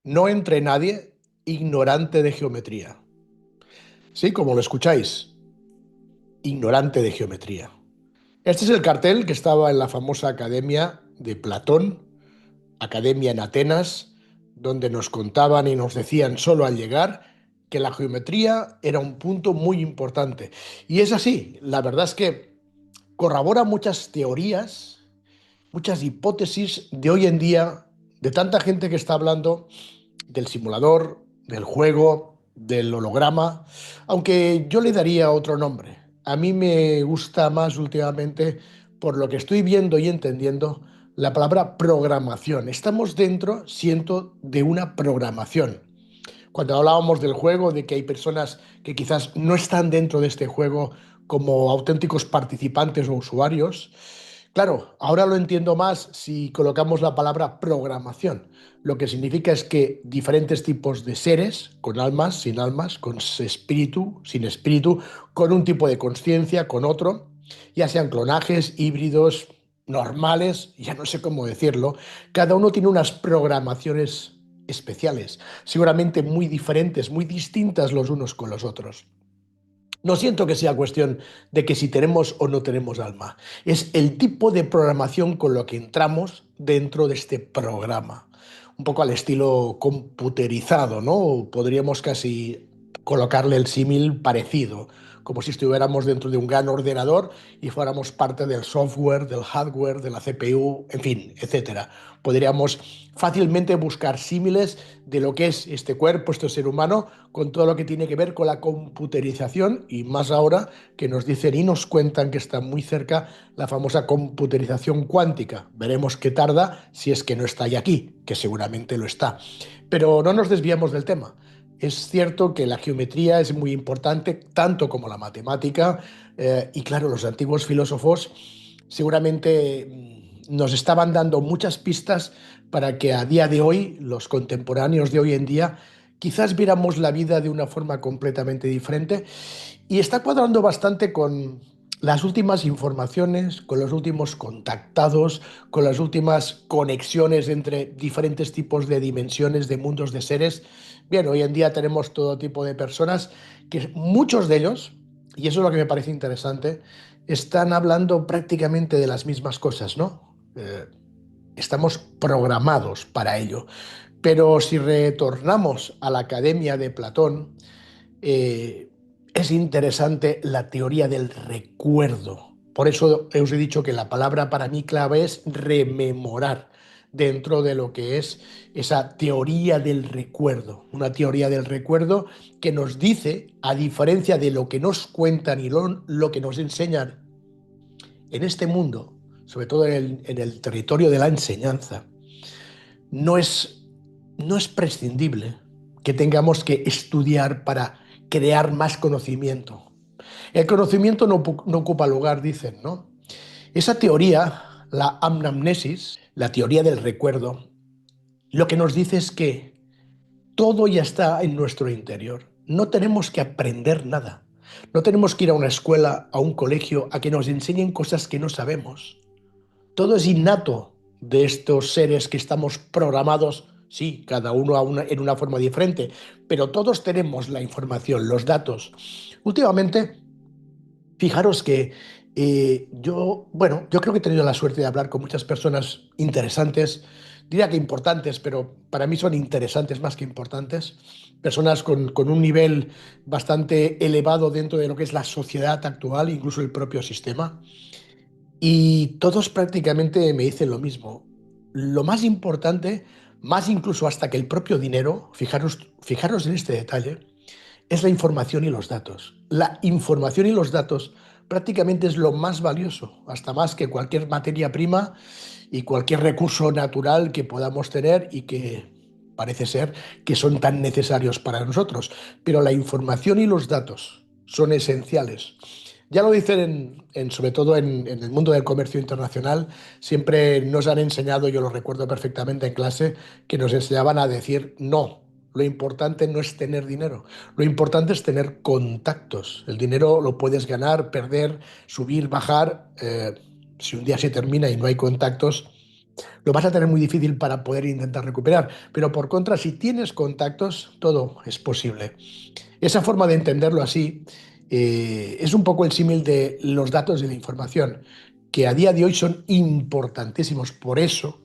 No entre nadie ignorante de geometría. Sí, como lo escucháis, ignorante de geometría. Este es el cartel que estaba en la famosa Academia de Platón, Academia en Atenas, donde nos contaban y nos decían solo al llegar que la geometría era un punto muy importante. Y es así, la verdad es que corrobora muchas teorías, muchas hipótesis de hoy en día, de tanta gente que está hablando del simulador, del juego, del holograma, aunque yo le daría otro nombre. A mí me gusta más últimamente, por lo que estoy viendo y entendiendo, la palabra programación. Estamos dentro, siento, de una programación. Cuando hablábamos del juego, de que hay personas que quizás no están dentro de este juego como auténticos participantes o usuarios, claro, ahora lo entiendo más si colocamos la palabra programación. Lo que significa es que diferentes tipos de seres, con almas, con espíritu, sin espíritu, con un tipo de conciencia, con otro, ya sean clonajes, híbridos, normales, ya no sé cómo decirlo, cada uno tiene unas programaciones especiales, seguramente muy diferentes, muy distintas los unos con los otros. No siento que sea cuestión de que si tenemos o no tenemos alma. Es el tipo de programación con lo que entramos dentro de este programa. Un poco al estilo computerizado, ¿no? Podríamos casi colocarle el símil parecido, como si estuviéramos dentro de un gran ordenador y fuéramos parte del software, del hardware, de la CPU, en fin, etcétera. Podríamos fácilmente buscar símiles de lo que es este cuerpo, este ser humano, con todo lo que tiene que ver con la computerización y más ahora que nos dicen y nos cuentan que está muy cerca la famosa computerización cuántica. Veremos qué tarda si es que no está ya aquí, que seguramente lo está. Pero no nos desviamos del tema. Es cierto que la geometría es muy importante, tanto como la matemática, y claro, los antiguos filósofos seguramente nos estaban dando muchas pistas para que a día de hoy, los contemporáneos de hoy en día, quizás viéramos la vida de una forma completamente diferente y está cuadrando bastante con las últimas informaciones, con los últimos contactados, con las últimas conexiones entre diferentes tipos de dimensiones, de mundos de seres. Bien, hoy en día tenemos todo tipo de personas que muchos de ellos, y eso es lo que me parece interesante, están hablando prácticamente de las mismas cosas, ¿no? Estamos programados para ello. Pero si retornamos a la Academia de Platón, eh, es interesante la teoría del recuerdo. Por eso os he dicho que la palabra para mí clave es rememorar dentro de lo que es esa teoría del recuerdo. Una teoría del recuerdo que nos dice, a diferencia de lo que nos cuentan y lo que nos enseñan en este mundo, sobre todo en el territorio de la enseñanza, no es, no es prescindible que tengamos que estudiar para crear más conocimiento. El conocimiento no ocupa lugar, dicen, ¿no? Esa teoría, la anamnesis, la teoría del recuerdo, lo que nos dice es que todo ya está en nuestro interior. No tenemos que aprender nada. No tenemos que ir a una escuela, a un colegio, a que nos enseñen cosas que no sabemos. Todo es innato de estos seres que estamos programados, sí, cada uno en una forma diferente, pero todos tenemos la información, los datos. Últimamente, fijaros que yo creo que he tenido la suerte de hablar con muchas personas interesantes, diría que importantes, pero para mí son interesantes más que importantes, personas con un nivel bastante elevado dentro de lo que es la sociedad actual, incluso el propio sistema. Y todos prácticamente me dicen lo mismo. Lo más importante, más incluso hasta que el propio dinero, fijaros en este detalle, es la información y los datos. La información y los datos prácticamente es lo más valioso, hasta más que cualquier materia prima y cualquier recurso natural que podamos tener y que parece ser que son tan necesarios para nosotros. Pero la información y los datos son esenciales. Ya lo dicen sobre todo en el mundo del comercio internacional, siempre nos han enseñado, yo lo recuerdo perfectamente en clase, que nos enseñaban a decir no. Lo importante no es tener dinero, lo importante es tener contactos. El dinero lo puedes ganar, perder, subir, bajar. Si un día se termina y no hay contactos, lo vas a tener muy difícil para poder intentar recuperar. Pero por contra, si tienes contactos, todo es posible. Esa forma de entenderlo así es un poco el símil de los datos y la información, que a día de hoy son importantísimos. Por eso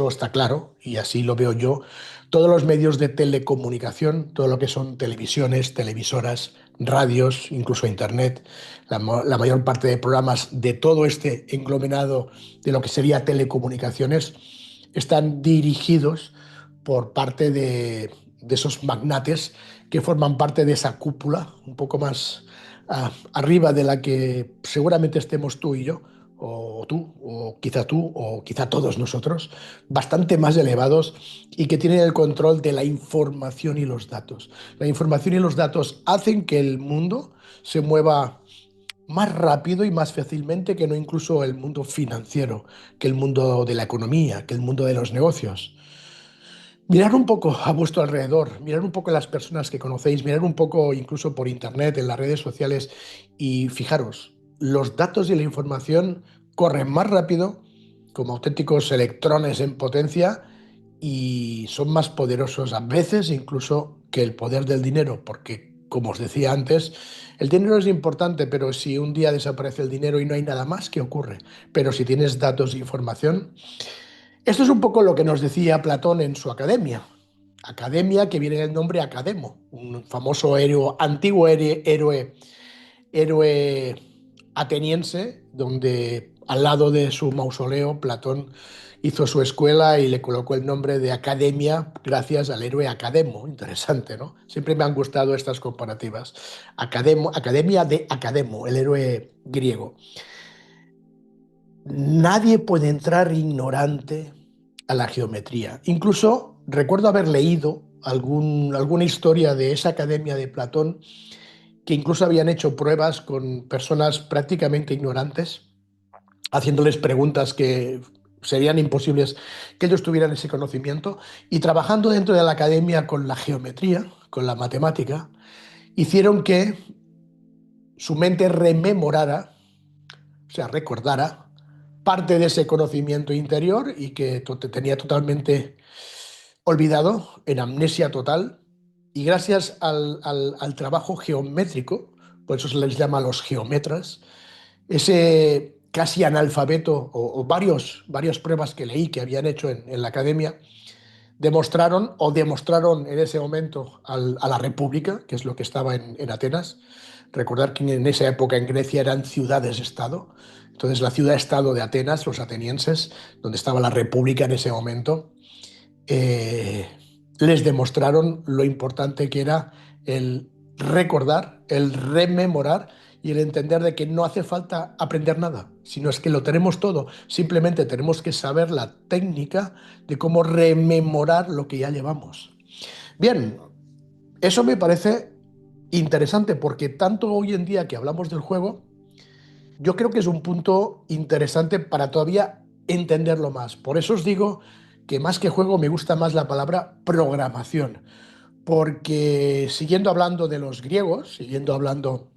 está claro, y así lo veo yo, todos los medios de telecomunicación, todo lo que son televisiones, televisoras, radios, incluso internet, la mayor parte de programas de todo este englomerado de lo que sería telecomunicaciones, están dirigidos por parte de esos magnates que forman parte de esa cúpula, un poco más arriba de la que seguramente estemos tú y yo, o quizá todos nosotros, bastante más elevados y que tienen el control de la información y los datos. La información y los datos hacen que el mundo se mueva más rápido y más fácilmente que no incluso el mundo financiero, que el mundo de la economía, que el mundo de los negocios. Mirar un poco a vuestro alrededor, mirar un poco a las personas que conocéis, mirar un poco incluso por internet, en las redes sociales y fijaros, los datos y la información corren más rápido como auténticos electrones en potencia y son más poderosos a veces incluso que el poder del dinero, porque como os decía antes, el dinero es importante, pero si un día desaparece el dinero y no hay nada más, ¿qué ocurre? Pero si tienes datos e información, esto es un poco lo que nos decía Platón en su academia. Academia que viene del nombre Academo, un famoso héroe, antiguo héroe ateniense, donde al lado de su mausoleo Platón hizo su escuela y le colocó el nombre de Academia gracias al héroe Academo. Interesante, ¿no? Siempre me han gustado estas comparativas. Academia de Academo, el héroe griego. Nadie puede entrar ignorante a la geometría. Incluso recuerdo haber leído alguna historia de esa academia de Platón que incluso habían hecho pruebas con personas prácticamente ignorantes, haciéndoles preguntas que serían imposibles que ellos tuvieran ese conocimiento y trabajando dentro de la academia con la geometría, con la matemática, hicieron que su mente rememorara, o sea, recordara parte de ese conocimiento interior y que tenía totalmente olvidado, en amnesia total, y gracias al trabajo geométrico, por eso se les llama los geometras, ese casi analfabeto o varias pruebas que leí que habían hecho en la academia, demostraron en ese momento a la República, que es lo que estaba en Atenas. Recordar que en esa época en Grecia eran ciudades-estado. Entonces la ciudad-estado de Atenas, los atenienses, donde estaba la República en ese momento, eh, les demostraron lo importante que era el recordar, el rememorar y el entender de que no hace falta aprender nada, sino es que lo tenemos todo. Simplemente tenemos que saber la técnica de cómo rememorar lo que ya llevamos. Bien, eso me parece interesante porque tanto hoy en día que hablamos del juego, yo creo que es un punto interesante para todavía entenderlo más. Por eso os digo que más que juego me gusta más la palabra programación, porque siguiendo hablando de los griegos, siguiendo hablando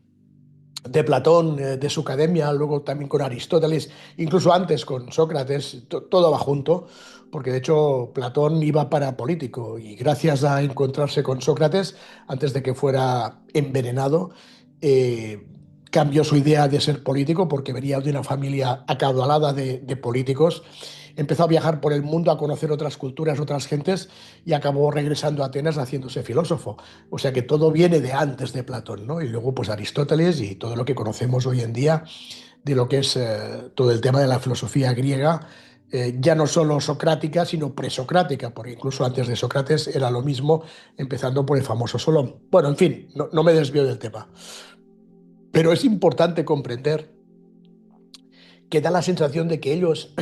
de Platón, de su academia, luego también con Aristóteles, incluso antes con Sócrates, todo va junto, porque de hecho Platón iba para político y gracias a encontrarse con Sócrates, antes de que fuera envenenado, eh, cambió su idea de ser político porque venía de una familia acaudalada de políticos. Empezó a viajar por el mundo, a conocer otras culturas, otras gentes y acabó regresando a Atenas haciéndose filósofo. O sea que todo viene de antes de Platón, ¿no? Y luego pues Aristóteles y todo lo que conocemos hoy en día de lo que es todo el tema de la filosofía griega, ya no solo socrática, sino presocrática, porque incluso antes de Sócrates era lo mismo, empezando por el famoso Solón. Bueno, en fin, no me desvío del tema. Pero es importante comprender que da la sensación de que ellos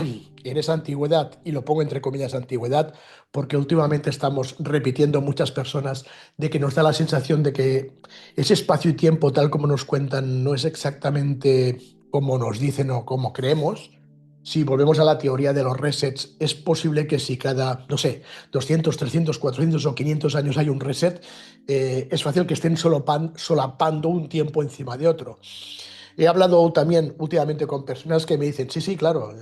en esa antigüedad, y lo pongo entre comillas antigüedad, porque últimamente estamos repitiendo muchas personas de que nos da la sensación de que ese espacio y tiempo tal como nos cuentan no es exactamente como nos dicen o como creemos. Si volvemos a la teoría de los resets, es posible que si cada, no sé, 200, 300, 400 o 500 años hay un reset, es fácil que estén solapando un tiempo encima de otro. He hablado también últimamente con personas que me dicen, sí, sí, claro,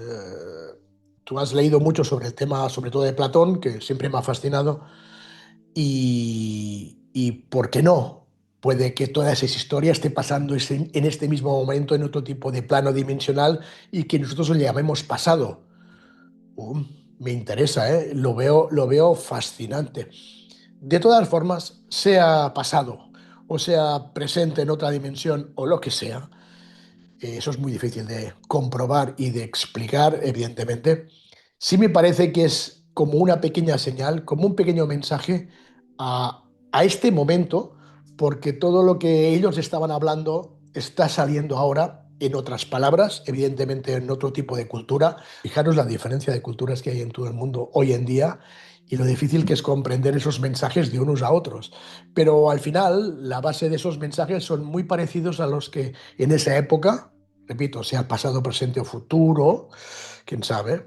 tú has leído mucho sobre el tema, sobre todo de Platón, que siempre me ha fascinado, y ¿por qué no? Puede que toda esa historia esté pasando en este mismo momento en otro tipo de plano dimensional y que nosotros lo llamemos pasado. Um, Me interesa, ¿eh? Lo veo fascinante. De todas formas, sea pasado o sea presente en otra dimensión o lo que sea, eso es muy difícil de comprobar y de explicar, evidentemente. Sí me parece que es como una pequeña señal, como un pequeño mensaje a este momento, porque todo lo que ellos estaban hablando está saliendo ahora en otras palabras, evidentemente en otro tipo de cultura. Fijaros la diferencia de culturas que hay en todo el mundo hoy en día y lo difícil que es comprender esos mensajes de unos a otros. Pero al final, la base de esos mensajes son muy parecidos a los que en esa época, repito, sea pasado, presente o futuro, quién sabe,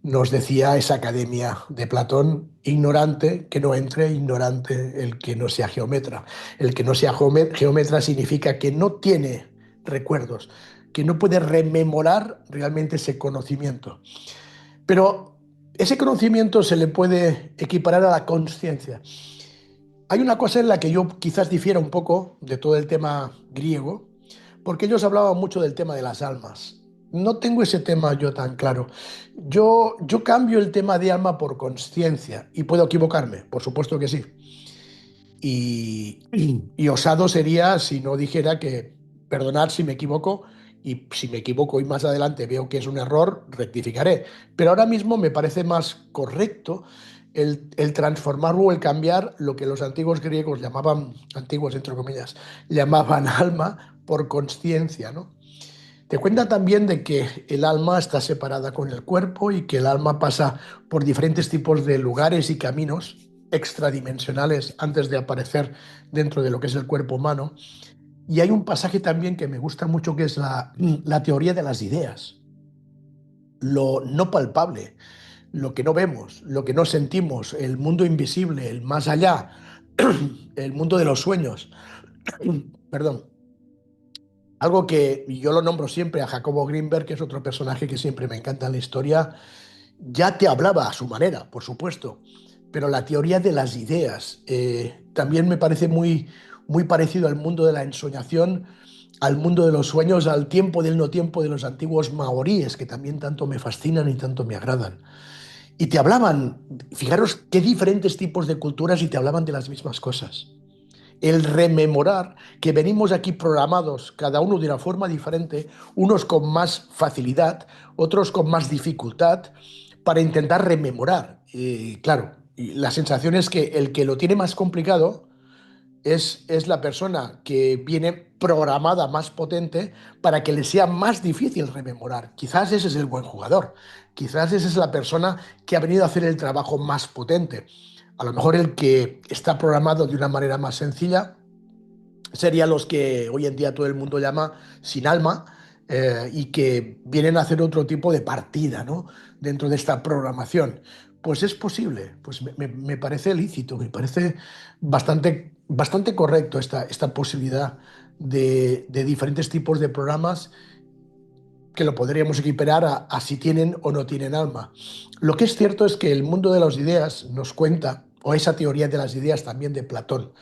nos decía esa academia de Platón: ignorante que no entre, ignorante el que no sea geómetra. El que no sea geómetra significa que no tiene recuerdos, que no puede rememorar realmente ese conocimiento. Pero ese conocimiento se le puede equiparar a la conciencia. Hay una cosa en la que yo quizás difiera un poco de todo el tema griego, porque ellos hablaban mucho del tema de las almas. No tengo ese tema yo tan claro. Yo cambio el tema de alma por conciencia y puedo equivocarme, por supuesto que sí. Y osado sería si no dijera que perdonar si me equivoco, y si me equivoco y más adelante veo que es un error, rectificaré. Pero ahora mismo me parece más correcto el transformar o el cambiar lo que los antiguos griegos llamaban, antiguos entre comillas, llamaban alma por conciencia, ¿no? Te cuenta también de que el alma está separada con el cuerpo y que el alma pasa por diferentes tipos de lugares y caminos extradimensionales antes de aparecer dentro de lo que es el cuerpo humano. Y hay un pasaje también que me gusta mucho, que es la teoría de las ideas, lo no palpable, lo que no vemos, lo que no sentimos, el mundo invisible, el más allá, el mundo de los sueños. Perdón. Algo que yo lo nombro siempre a Jacobo Greenberg, que es otro personaje que siempre me encanta en la historia. Ya te hablaba a su manera, por supuesto, pero la teoría de las ideas también me parece muy parecido al mundo de la ensoñación, al mundo de los sueños, al tiempo del no tiempo de los antiguos maoríes, que también tanto me fascinan y tanto me agradan. Y te hablaban, fijaros qué diferentes tipos de culturas, y te hablaban de las mismas cosas. El rememorar que venimos aquí programados, cada uno de una forma diferente, unos con más facilidad, otros con más dificultad, para intentar rememorar. Claro, y la sensación es que el que lo tiene más complicado es la persona que viene programada más potente para que le sea más difícil rememorar. Quizás ese es el buen jugador, quizás esa es la persona que ha venido a hacer el trabajo más potente. A lo mejor el que está programado de una manera más sencilla serían los que hoy en día todo el mundo llama sin alma, y que vienen a hacer otro tipo de partida, ¿no? Dentro de esta programación. Pues es posible, pues me parece lícito, me parece bastante correcto esta posibilidad de diferentes tipos de programas que lo podríamos equiparar a si tienen o no tienen alma. Lo que es cierto es que el mundo de las ideas nos cuenta, o esa teoría de las ideas también de Platón,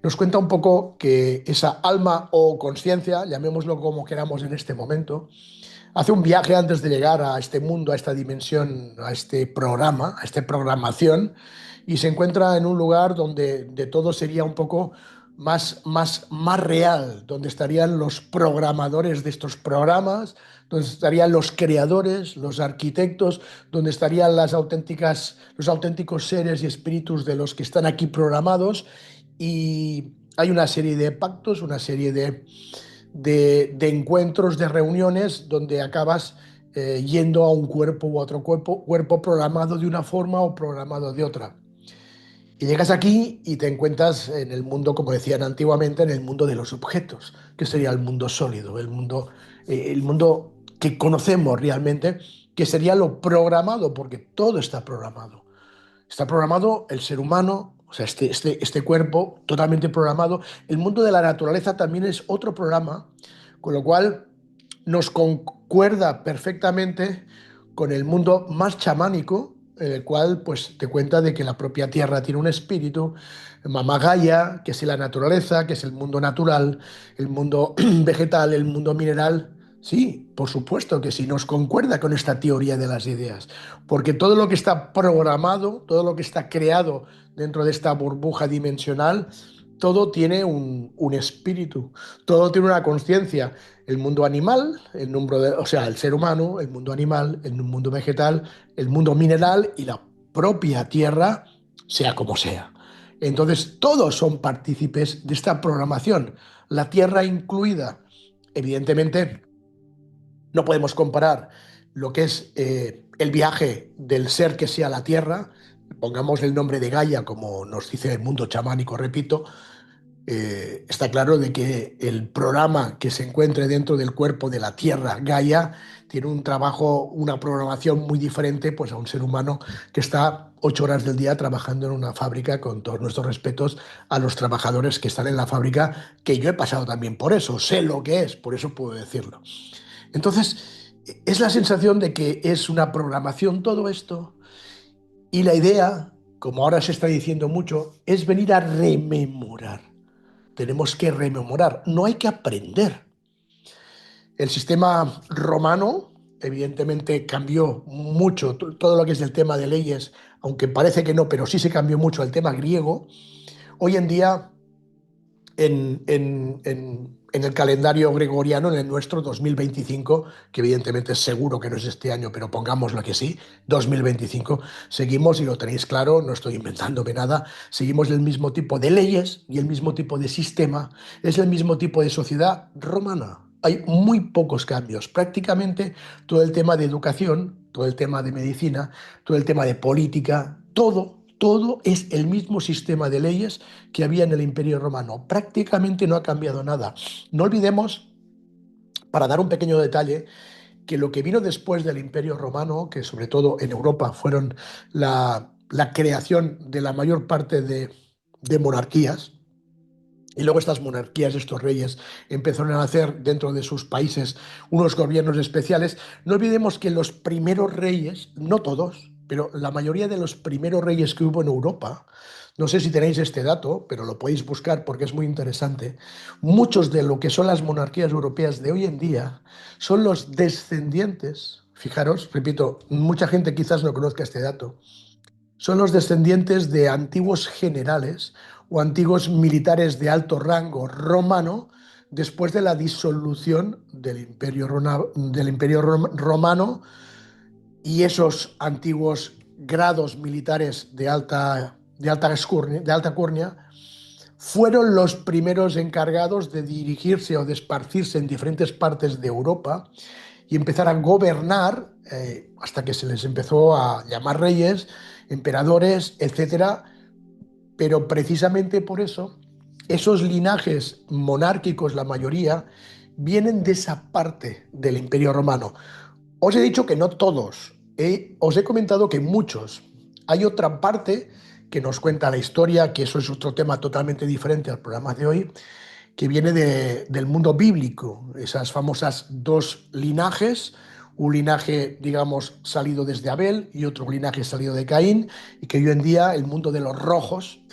nos cuenta un poco que esa alma o conciencia, llamémoslo como queramos en este momento, hace un viaje antes de llegar a este mundo, a esta dimensión, a este programa, a esta programación, y se encuentra en un lugar donde de todo sería un poco más real, donde estarían los programadores de estos programas, donde estarían los creadores, los arquitectos, donde estarían los auténticos seres y espíritus de los que están aquí programados. Y hay una serie de pactos, una serie de encuentros, de reuniones, donde acabas yendo a un cuerpo u otro cuerpo programado de una forma o programado de otra. Y llegas aquí y te encuentras en el mundo, como decían antiguamente, en el mundo de los objetos, que sería el mundo sólido, el mundo que conocemos realmente, que sería lo programado, porque todo está programado. Está programado el ser humano, o sea, este cuerpo totalmente programado. El mundo de la naturaleza también es otro programa, con lo cual nos concuerda perfectamente con el mundo más chamánico, en el cual pues te cuenta de que la propia tierra tiene un espíritu, Mamá Gaia, que es la naturaleza, que es el mundo natural, el mundo vegetal, el mundo mineral. Sí, por supuesto que sí, nos concuerda con esta teoría de las ideas, porque todo lo que está programado, todo lo que está creado dentro de esta burbuja dimensional, todo tiene un espíritu, todo tiene una conciencia. El mundo animal, o sea, el ser humano, el mundo animal, el mundo vegetal, el mundo mineral y la propia tierra, sea como sea. Entonces, todos son partícipes de esta programación, la tierra incluida. Evidentemente, no podemos comparar lo que es el viaje del ser que sea la tierra, pongamos el nombre de Gaia, como nos dice el mundo chamánico, repito, está claro de que el programa que se encuentre dentro del cuerpo de la Tierra, Gaia, tiene un trabajo, una programación muy diferente pues, a un ser humano que está 8 horas del día trabajando en una fábrica, con todos nuestros respetos a los trabajadores que están en la fábrica, que yo he pasado también por eso, sé lo que es, por eso puedo decirlo. Entonces, es la sensación de que es una programación todo esto y la idea, como ahora se está diciendo mucho, es venir a rememorar. Tenemos que rememorar, no hay que aprender. El sistema romano, evidentemente, cambió mucho todo lo que es el tema de leyes, aunque parece que no, pero sí se cambió mucho el tema griego. Hoy en día, en el calendario gregoriano, en el nuestro 2025, que evidentemente es seguro que no es este año, pero pongámoslo que sí, 2025, seguimos, y lo tenéis claro, no estoy inventándome nada, seguimos el mismo tipo de leyes y el mismo tipo de sistema, es el mismo tipo de sociedad romana. Hay muy pocos cambios. Prácticamente todo el tema de educación, todo el tema de medicina, todo el tema de política, todo es el mismo sistema de leyes que había en el Imperio Romano. Prácticamente no ha cambiado nada. No olvidemos, para dar un pequeño detalle, que lo que vino después del Imperio Romano, que sobre todo en Europa fueron la creación de la mayor parte de monarquías, y luego estas monarquías, estos reyes, empezaron a hacer dentro de sus países unos gobiernos especiales. No olvidemos que los primeros reyes, no todos, pero la mayoría de los primeros reyes que hubo en Europa, no sé si tenéis este dato, pero lo podéis buscar porque es muy interesante, muchos de lo que son las monarquías europeas de hoy en día son los descendientes, fijaros, repito, mucha gente quizás no conozca este dato, son los descendientes de antiguos generales o antiguos militares de alto rango romano después de la disolución del Imperio Romano, y esos antiguos grados militares de alta curnia fueron los primeros encargados de dirigirse o de esparcirse en diferentes partes de Europa y empezar a gobernar, hasta que se les empezó a llamar reyes, emperadores, etcétera. Pero precisamente por eso, esos linajes monárquicos, la mayoría, vienen de esa parte del Imperio Romano. Os he dicho que no todos, os he comentado que muchos. Hay otra parte que nos cuenta la historia, que eso es otro tema totalmente diferente al programa de hoy, que viene del mundo bíblico, esas famosas dos linajes, un linaje, digamos, salido desde Abel y otro linaje salido de Caín, y que hoy en día el mundo de los rojos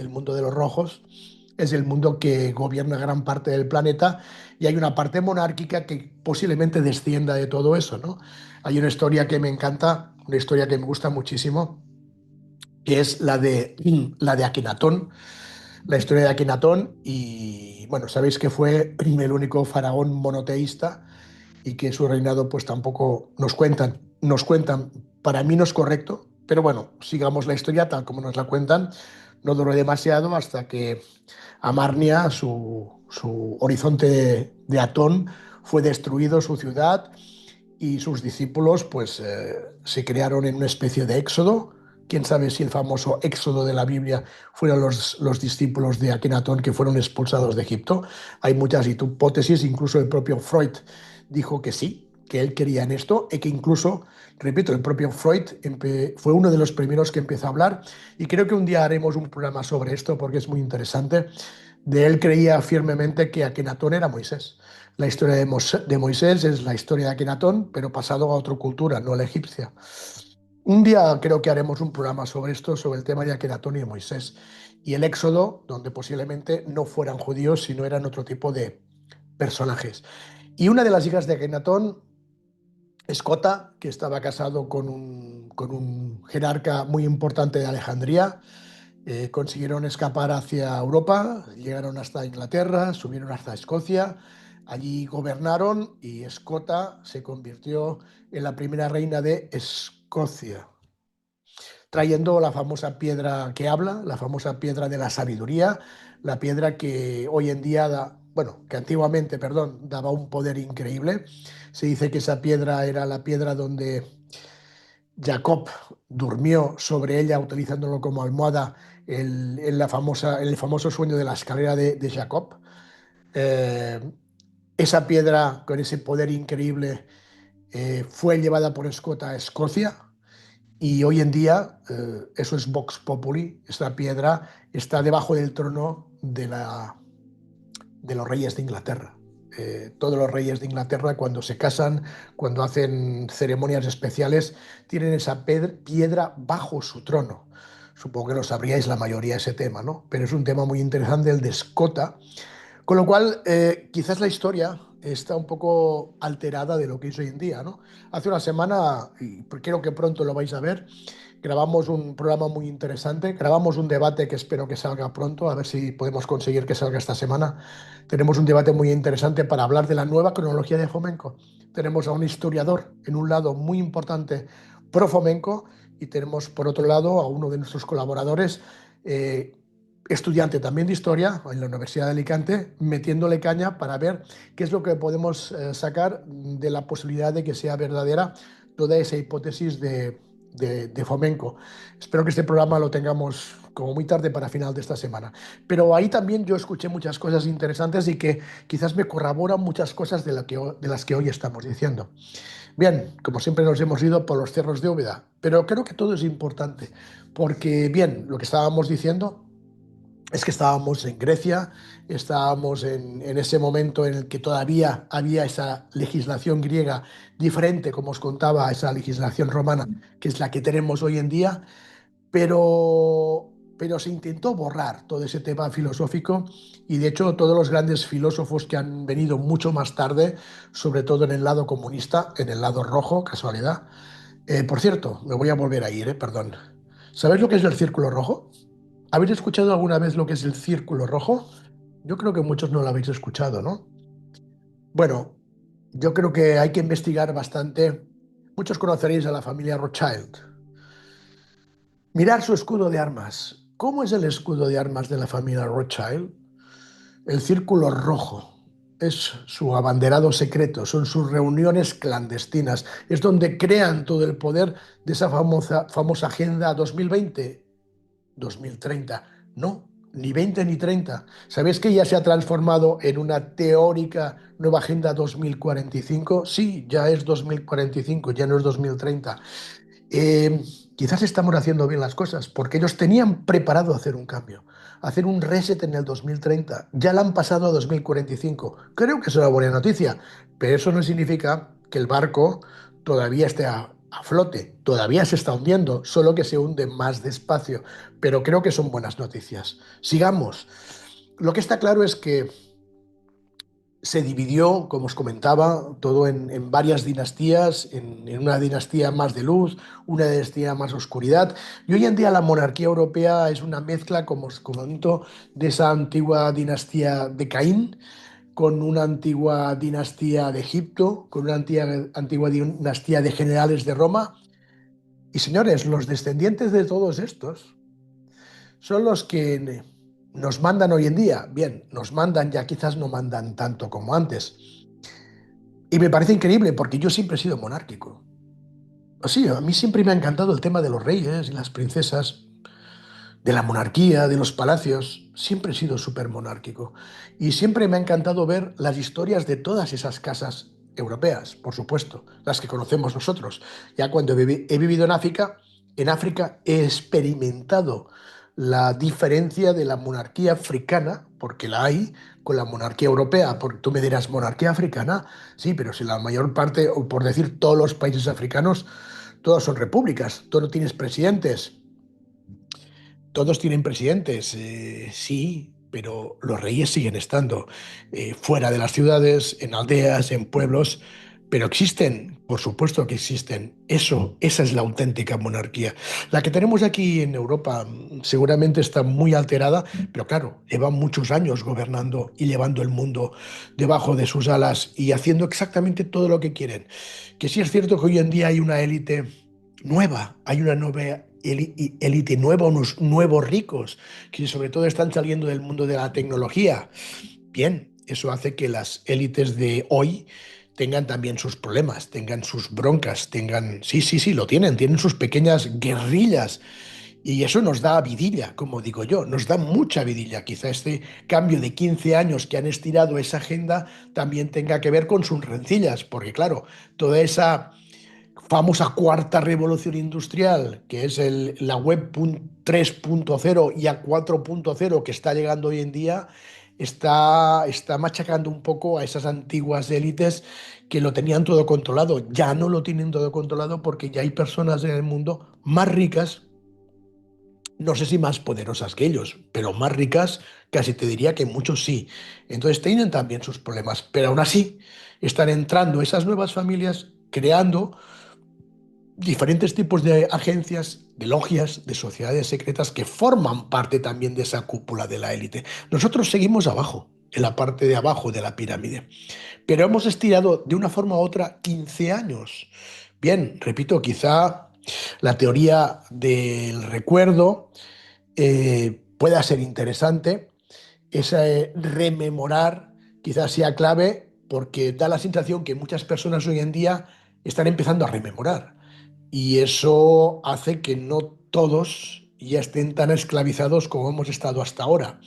es el mundo que gobierna gran parte del planeta, y hay una parte monárquica que posiblemente descienda de todo eso, ¿no? Hay una historia que me encanta, una historia que me gusta muchísimo, que es la de Akenatón, la historia de Akenatón. Y bueno, sabéis que fue el único faraón monoteísta y que su reinado pues tampoco nos cuentan, para mí no es correcto, pero bueno, sigamos la historia tal como nos la cuentan. No duró demasiado hasta que Amarnia, su horizonte de Atón, fue destruido, su ciudad, y sus discípulos pues se crearon en una especie de éxodo. Quién sabe si el famoso éxodo de la Biblia fueron los discípulos de Akenatón que fueron expulsados de Egipto. Hay muchas hipótesis, incluso el propio Freud dijo que sí, que él quería en esto, y que incluso, repito, el propio Freud fue uno de los primeros que empezó a hablar, y creo que un día haremos un programa sobre esto porque es muy interesante. De él creía firmemente que Akenatón era Moisés. La historia de Moisés es la historia de Akenatón, pero pasado a otra cultura, no la egipcia. Un día creo que haremos un programa sobre esto, sobre el tema de Akenatón y de Moisés y el Éxodo, donde posiblemente no fueran judíos, sino eran otro tipo de personajes. Y una de las hijas de Akenatón, Escota, que estaba casado con un jerarca muy importante de Alejandría, consiguieron escapar hacia Europa, llegaron hasta Inglaterra, subieron hasta Escocia, allí gobernaron y Escota se convirtió en la primera reina de Escocia, trayendo la famosa piedra que habla, la famosa piedra de la sabiduría, la piedra que hoy en día da, bueno, que antiguamente, perdón, daba un poder increíble. Se dice que esa piedra era la piedra donde Jacob durmió sobre ella utilizándolo como almohada en el famoso sueño de la escalera de Jacob. Eh, Esa piedra con ese poder increíble fue llevada por Scott a Escocia y hoy en día, eso es Vox Populi, esta piedra está debajo del trono de los reyes de Inglaterra. Todos los reyes de Inglaterra, cuando se casan, cuando hacen ceremonias especiales, tienen esa piedra bajo su trono. Supongo que lo sabríais la mayoría ese tema, ¿no? Pero es un tema muy interesante el de Escota, con lo cual, quizás la historia está un poco alterada de lo que es hoy en día, ¿no? Hace una semana, y creo que pronto lo vais a ver, grabamos un programa muy interesante, grabamos un debate que espero que salga pronto, a ver si podemos conseguir que salga esta semana. Tenemos un debate muy interesante para hablar de la nueva cronología de Fomenko. Tenemos a un historiador en un lado muy importante pro Fomenko y tenemos por otro lado a uno de nuestros colaboradores, estudiante también de historia en la Universidad de Alicante, metiéndole caña para ver qué es lo que podemos sacar de la posibilidad de que sea verdadera toda esa hipótesis de Fomenko. Espero que este programa lo tengamos como muy tarde para final de esta semana. Pero ahí también yo escuché muchas cosas interesantes y que quizás me corroboran muchas cosas de las que hoy estamos diciendo. Bien, como siempre nos hemos ido por los cerros de Úbeda, pero creo que todo es importante, porque bien, lo que estábamos diciendo es que estábamos en Grecia, estábamos en ese momento en el que todavía había esa legislación griega diferente, como os contaba, a esa legislación romana, que es la que tenemos hoy en día, pero se intentó borrar todo ese tema filosófico y de hecho todos los grandes filósofos que han venido mucho más tarde, sobre todo en el lado comunista, en el lado rojo, casualidad. Por cierto, me voy a volver a ir, perdón. ¿Sabéis lo que es el círculo rojo? ¿Habéis escuchado alguna vez lo que es el círculo rojo? Yo creo que muchos no lo habéis escuchado, ¿no? Bueno, yo creo que hay que investigar bastante. Muchos conoceréis a la familia Rothschild. Mirar su escudo de armas. ¿Cómo es el escudo de armas de la familia Rothschild? El círculo rojo. Es su abanderado secreto, son sus reuniones clandestinas. Es donde crean todo el poder de esa famosa Agenda 2020. 2030. No, ni 20 ni 30. ¿Sabéis que ya se ha transformado en una teórica nueva Agenda 2045? Sí, ya es 2045, ya no es 2030. Eh, Quizás estamos haciendo bien las cosas, porque ellos tenían preparado hacer un cambio, hacer un reset en el 2030. Ya la han pasado a 2045. Creo que es una buena noticia, pero eso no significa que el barco todavía esté a flote, todavía se está hundiendo, solo que se hunde más despacio. Pero creo que son buenas noticias. Sigamos. Lo que está claro es que se dividió, como os comentaba, todo en varias dinastías, en una dinastía más de luz, una dinastía más oscuridad. Y hoy en día la monarquía europea es una mezcla, como os comento, de esa antigua dinastía de Caín, con una antigua dinastía de Egipto, con una antigua dinastía de generales de Roma. Y señores, los descendientes de todos estos son los que nos mandan hoy en día. Bien, nos mandan, ya quizás no mandan tanto como antes. Y me parece increíble porque yo siempre he sido monárquico. Sí, a mí siempre me ha encantado el tema de los reyes y las princesas, de la monarquía, de los palacios. Siempre he sido súper monárquico. Y siempre me ha encantado ver las historias de todas esas casas europeas, por supuesto, las que conocemos nosotros. Ya cuando he vivido en África he experimentado la diferencia de la monarquía africana, porque la hay, con la monarquía europea. Porque tú me dirás, monarquía africana, sí, pero si la mayor parte, o por decir todos los países africanos, todos son repúblicas, tú no tienes presidentes. Todos tienen presidentes, sí, pero los reyes siguen estando fuera de las ciudades, en aldeas, en pueblos, pero existen, por supuesto que existen. Esa es la auténtica monarquía. La que tenemos aquí en Europa seguramente está muy alterada, pero claro, llevan muchos años gobernando y llevando el mundo debajo de sus alas y haciendo exactamente todo lo que quieren. Que sí es cierto que hoy en día hay una élite nueva, hay una nueva élite nueva, unos nuevos ricos que sobre todo están saliendo del mundo de la tecnología. Bien, eso hace que las élites de hoy tengan también sus problemas, tengan sus broncas, tengan, sí, sí, sí, lo tienen sus pequeñas guerrillas. Y eso nos da vidilla, como digo yo, nos da mucha vidilla. Quizá este cambio de 15 años que han estirado esa agenda también tenga que ver con sus rencillas, porque claro, toda esa famosa cuarta revolución industrial, que es la web 3.0 y a 4.0 que está llegando hoy en día, está machacando un poco a esas antiguas élites que lo tenían todo controlado. Ya no lo tienen todo controlado porque ya hay personas en el mundo más ricas, no sé si más poderosas que ellos, pero más ricas, casi te diría que muchos sí. Entonces tienen también sus problemas, pero aún así están entrando esas nuevas familias creando diferentes tipos de agencias, de logias, de sociedades secretas que forman parte también de esa cúpula de la élite. Nosotros seguimos abajo, en la parte de abajo de la pirámide, pero hemos estirado de una forma u otra 15 años. Bien, repito, quizá la teoría del recuerdo pueda ser interesante, ese rememorar quizás sea clave porque da la sensación que muchas personas hoy en día están empezando a rememorar. Y eso hace que no todos ya estén tan esclavizados como hemos estado hasta ahora.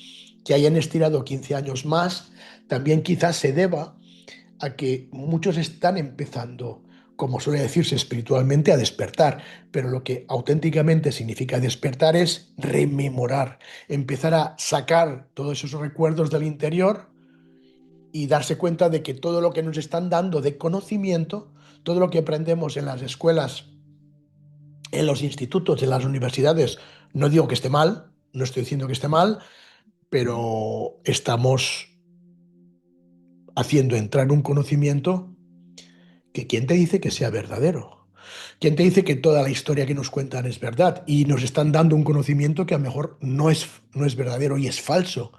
Que hayan estirado 15 años más, también quizás se deba a que muchos están empezando, como suele decirse espiritualmente, a despertar. Pero lo que auténticamente significa despertar es rememorar, empezar a sacar todos esos recuerdos del interior y darse cuenta de que todo lo que nos están dando de conocimiento, todo lo que aprendemos en las escuelas, en los institutos, en las universidades, no digo que esté mal, no estoy diciendo que esté mal, pero estamos haciendo entrar un conocimiento que ¿quién te dice que sea verdadero? ¿Quién te dice que toda la historia que nos cuentan es verdad? Y nos están dando un conocimiento que a lo mejor no es verdadero y es falso.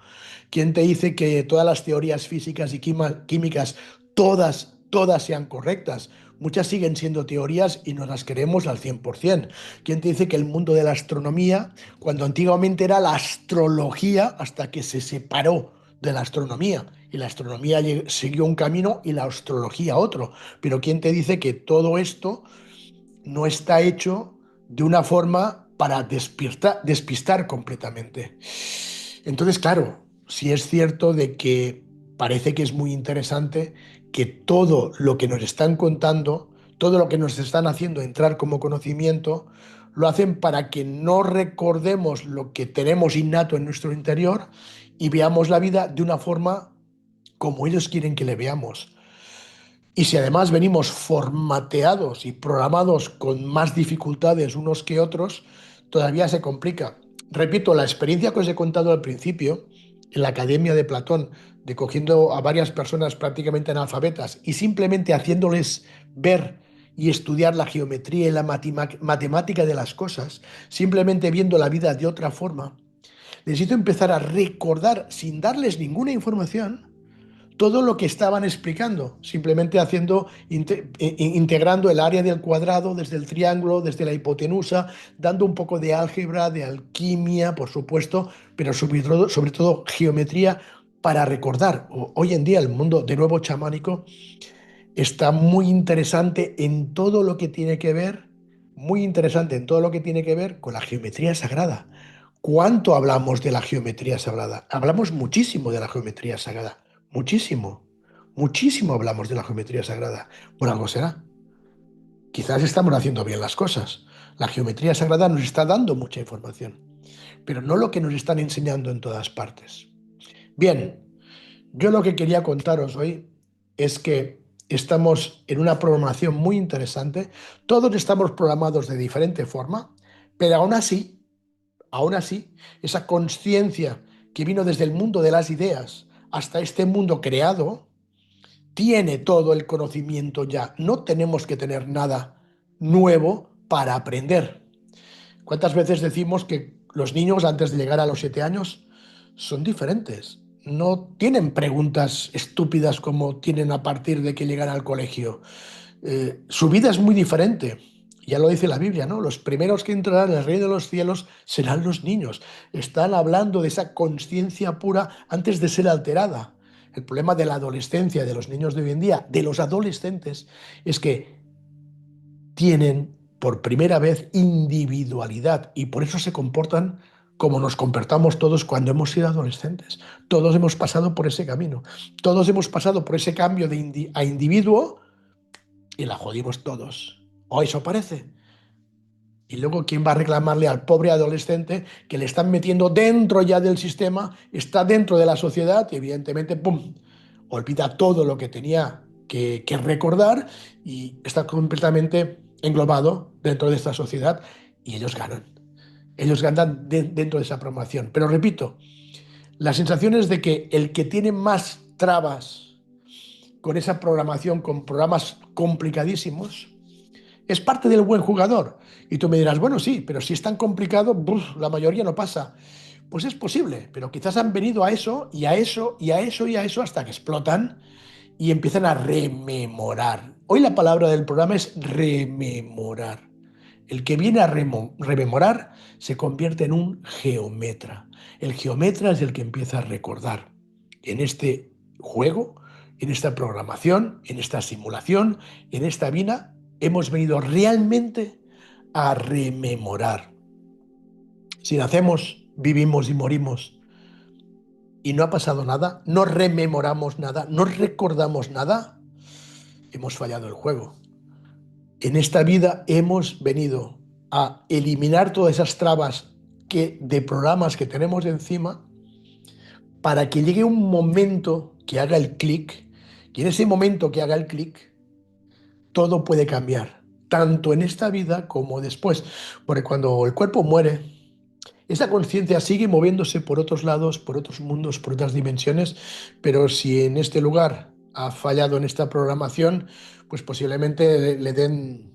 ¿Quién te dice que todas las teorías físicas y químicas, todas sean correctas? Muchas siguen siendo teorías y nos las creemos al 100%. ¿Quién te dice que el mundo de la astronomía, cuando antiguamente era la astrología, hasta que se separó de la astronomía? Y la astronomía siguió un camino y la astrología otro. Pero ¿quién te dice que todo esto no está hecho de una forma para despistar completamente? Entonces, claro, sí es cierto de que parece que es muy interesante que todo lo que nos están contando, todo lo que nos están haciendo entrar como conocimiento, lo hacen para que no recordemos lo que tenemos innato en nuestro interior y veamos la vida de una forma como ellos quieren que le veamos. Y si además venimos formateados y programados con más dificultades unos que otros, todavía se complica. Repito, la experiencia que os he contado al principio, en la Academia de Platón, de cogiendo a varias personas prácticamente analfabetas y simplemente haciéndoles ver y estudiar la geometría y la matemática de las cosas, simplemente viendo la vida de otra forma, necesito empezar a recordar sin darles ninguna información todo lo que estaban explicando, simplemente integrando el área del cuadrado desde el triángulo, desde la hipotenusa, dando un poco de álgebra, de alquimia, por supuesto, pero sobre todo geometría para recordar. Hoy en día el mundo de nuevo chamánico está muy interesante en todo lo que tiene que ver, muy interesante en todo lo que tiene que ver con la geometría sagrada. ¿Cuánto hablamos de la geometría sagrada? Hablamos muchísimo de la geometría sagrada, muchísimo, muchísimo hablamos de la geometría sagrada. Por algo será. Quizás estamos haciendo bien las cosas. La geometría sagrada nos está dando mucha información. pero no lo que nos están enseñando en todas partes. Bien, yo lo que quería contaros hoy es que estamos en una programación muy interesante. Todos estamos programados de diferente forma, pero aún así, esa conciencia que vino desde el mundo de las ideas hasta este mundo creado, tiene todo el conocimiento ya. No tenemos que tener nada nuevo para aprender. ¿Cuántas veces decimos que los niños antes de llegar a los 7 años son diferentes? No tienen preguntas estúpidas como tienen a partir de que llegan al colegio. Su vida es muy diferente. Ya lo dice la Biblia, ¿no? Los primeros que entrarán en el reino de los cielos serán los niños. Están hablando de esa conciencia pura antes de ser alterada. El problema de la adolescencia, de los niños de hoy en día, de los adolescentes, es que tienen por primera vez individualidad y por eso se comportan como nos comportamos todos cuando hemos sido adolescentes. Todos hemos pasado por ese camino. Todos hemos pasado por ese cambio a individuo y la jodimos todos. ¿O eso parece? Y luego, ¿quién va a reclamarle al pobre adolescente que le están metiendo dentro ya del sistema, está dentro de la sociedad y evidentemente, ¡pum!, olvida todo lo que tenía que recordar y está completamente englobado dentro de esta sociedad y ellos ganan. Ellos ganan dentro de esa programación. Pero repito, la sensación es de que el que tiene más trabas con esa programación, con programas complicadísimos, es parte del buen jugador. Y tú me dirás, bueno, sí, pero si es tan complicado, ¡buf!, la mayoría no pasa. Pues es posible, pero quizás han venido a eso y a eso y a eso y a eso hasta que explotan y empiezan a rememorar. Hoy la palabra del programa es rememorar. El que viene a rememorar se convierte en un geometra. El geometra es el que empieza a recordar. En este juego, en esta programación, en esta simulación, en esta vida, hemos venido realmente a rememorar. Si nacemos, vivimos y morimos y no ha pasado nada, no rememoramos nada, no recordamos nada, hemos fallado el juego. En esta vida hemos venido a eliminar todas esas trabas de programas que tenemos encima para que llegue un momento que haga el clic y en ese momento que haga el clic todo puede cambiar, tanto en esta vida como después, porque cuando el cuerpo muere, esa conciencia sigue moviéndose por otros lados, por otros mundos, por otras dimensiones, pero si en este lugar ha fallado en esta programación, pues posiblemente le den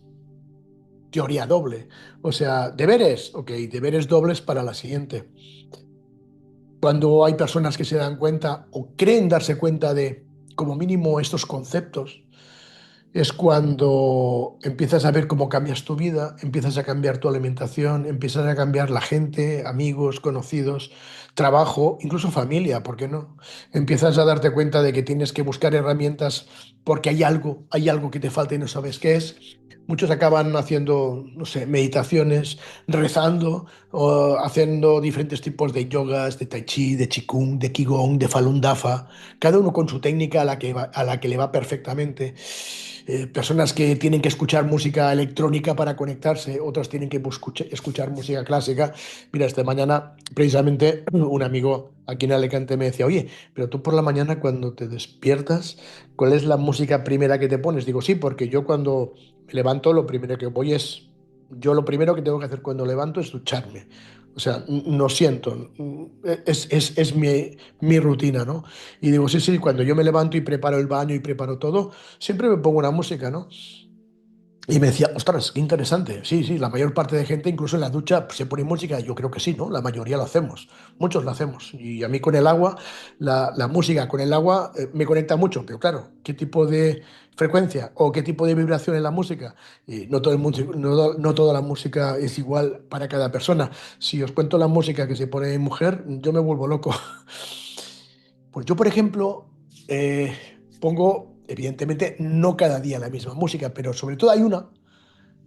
teoría doble. O sea, deberes, ok, deberes dobles para la siguiente. Cuando hay personas que se dan cuenta o creen darse cuenta de, como mínimo, estos conceptos, es cuando empiezas a ver cómo cambias tu vida, empiezas a cambiar tu alimentación, empiezas a cambiar la gente, amigos, conocidos, trabajo, incluso familia, ¿por qué no? Empiezas a darte cuenta de que tienes que buscar herramientas porque hay algo que te falta y no sabes qué es. Muchos acaban haciendo, no sé, meditaciones, rezando, o haciendo diferentes tipos de yogas, de tai chi, de qigong, de qigong, de falun dafa, cada uno con su técnica a la que le va perfectamente. Personas que tienen que escuchar música electrónica para conectarse, otras tienen que escuchar música clásica. Mira, esta mañana precisamente un amigo aquí en Alicante me decía, oye, pero tú por la mañana cuando te despiertas, ¿cuál es la música primera que te pones? Digo, sí, porque yo cuando me levanto lo primero que voy es, yo lo primero que tengo que hacer cuando levanto es ducharme. O sea, no siento, es mi rutina, ¿no? Y digo, sí, sí, cuando yo me levanto y preparo el baño y preparo todo, siempre me pongo una música, ¿no? Y me decía, ostras, qué interesante. Sí, sí, la mayor parte de gente, incluso en la ducha, se pone música. Yo creo que sí, ¿no? La mayoría lo hacemos. Muchos lo hacemos. Y a mí con el agua, la música con el agua me conecta mucho. Pero claro, ¿qué tipo de frecuencia o qué tipo de vibración en la música? Y no, todo el, no toda la música es igual para cada persona. Si os cuento la música que se pone en mujer, yo me vuelvo loco. Pues yo, por ejemplo, pongo, evidentemente, no cada día la misma música, pero sobre todo hay una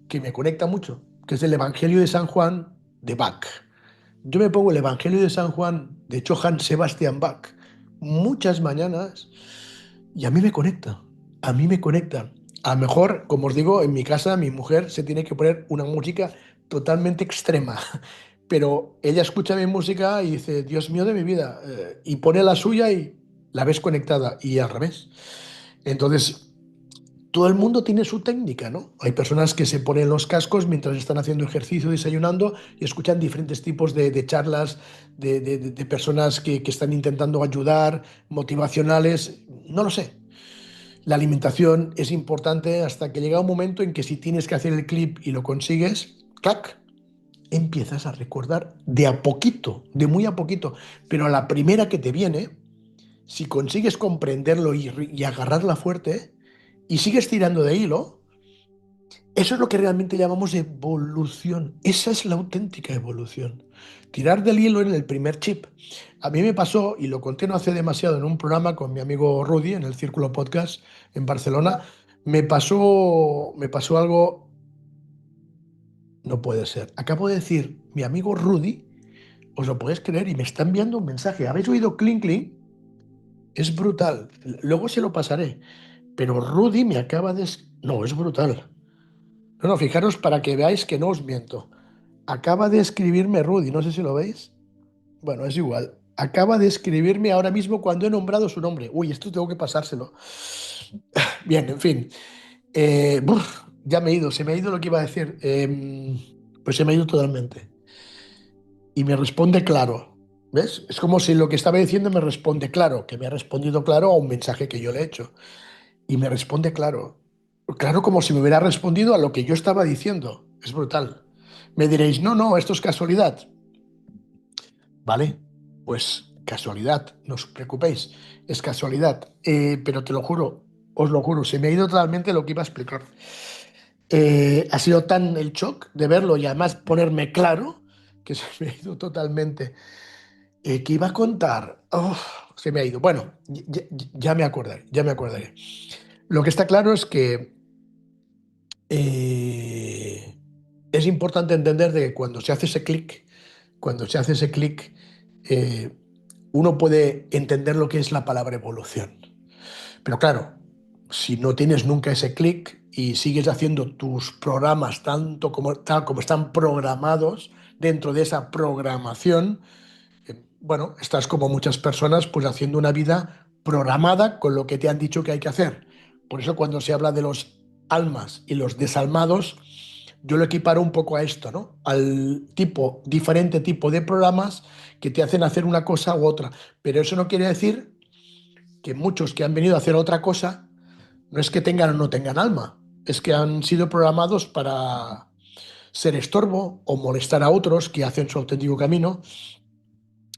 que me conecta mucho, que es el Evangelio de San Juan de Bach. Yo me pongo el Evangelio de San Juan de Johann Sebastian Bach muchas mañanas y a mí me conecta, a mí me conecta. A lo mejor, como os digo, en mi casa mi mujer se tiene que poner una música totalmente extrema, pero ella escucha mi música y dice, Dios mío de mi vida, y pone la suya y la ves conectada y al revés. Entonces, todo el mundo tiene su técnica, ¿no? Hay personas que se ponen los cascos mientras están haciendo ejercicio, desayunando y escuchan diferentes tipos de charlas de personas que están intentando ayudar, motivacionales, no lo sé. La alimentación es importante hasta que llega un momento en que si tienes que hacer el clip y lo consigues, ¡clac! Empiezas a recordar de a poquito, de muy a poquito, pero a la primera que te viene, si consigues comprenderlo y agarrarla fuerte y sigues tirando de hilo, eso es lo que realmente llamamos evolución. Esa es la auténtica evolución. Tirar del hilo en el primer chip. A mí me pasó, y lo conté no hace demasiado en un programa con mi amigo Rudy en el Círculo Podcast en Barcelona, me pasó algo, no puede ser. Acabo de decir, mi amigo Rudy, os lo podéis creer, y me está enviando un mensaje. ¿Habéis oído clink clink? Es brutal. Luego se lo pasaré. Pero Rudy me acaba de... No, es brutal. No, no, fijaros para que veáis que no os miento. Acaba de escribirme Rudy, no sé si lo veis. Bueno, es igual. Acaba de escribirme ahora mismo cuando he nombrado su nombre. Uy, esto tengo que pasárselo. Bien, en fin. Ya me he ido, se me ha ido lo que iba a decir. Pues se me ha ido totalmente. Y me responde claro. ¿Ves? Es como si lo que estaba diciendo me responde claro, que me ha respondido claro a un mensaje que yo le he hecho. Y me responde claro. Claro, como si me hubiera respondido a lo que yo estaba diciendo. Es brutal. Me diréis, no, no, esto es casualidad. Vale, pues casualidad, no os preocupéis, es casualidad. Pero te lo juro, os lo juro, se me ha ido totalmente lo que iba a explicar. Ha sido tan el shock de verlo y además ponerme claro que se me ha ido totalmente. ¿Qué iba a contar? Oh, se me ha ido. Bueno, ya me acordaré, ya me acordaré. Lo que está claro es que eh, es importante entender de que cuando se hace ese clic, cuando se hace ese clic, eh, uno puede entender lo que es la palabra evolución. Pero claro, si no tienes nunca ese clic y sigues haciendo tus programas tanto como, tal como están programados dentro de esa programación, bueno, estás como muchas personas pues haciendo una vida programada con lo que te han dicho que hay que hacer. Por eso cuando se habla de los almas y los desalmados, yo lo equiparo un poco a esto, ¿no? Al tipo, diferente tipo de programas que te hacen hacer una cosa u otra. Pero eso no quiere decir que muchos que han venido a hacer otra cosa, no es que tengan o no tengan alma, es que han sido programados para ser estorbo o molestar a otros que hacen su auténtico camino.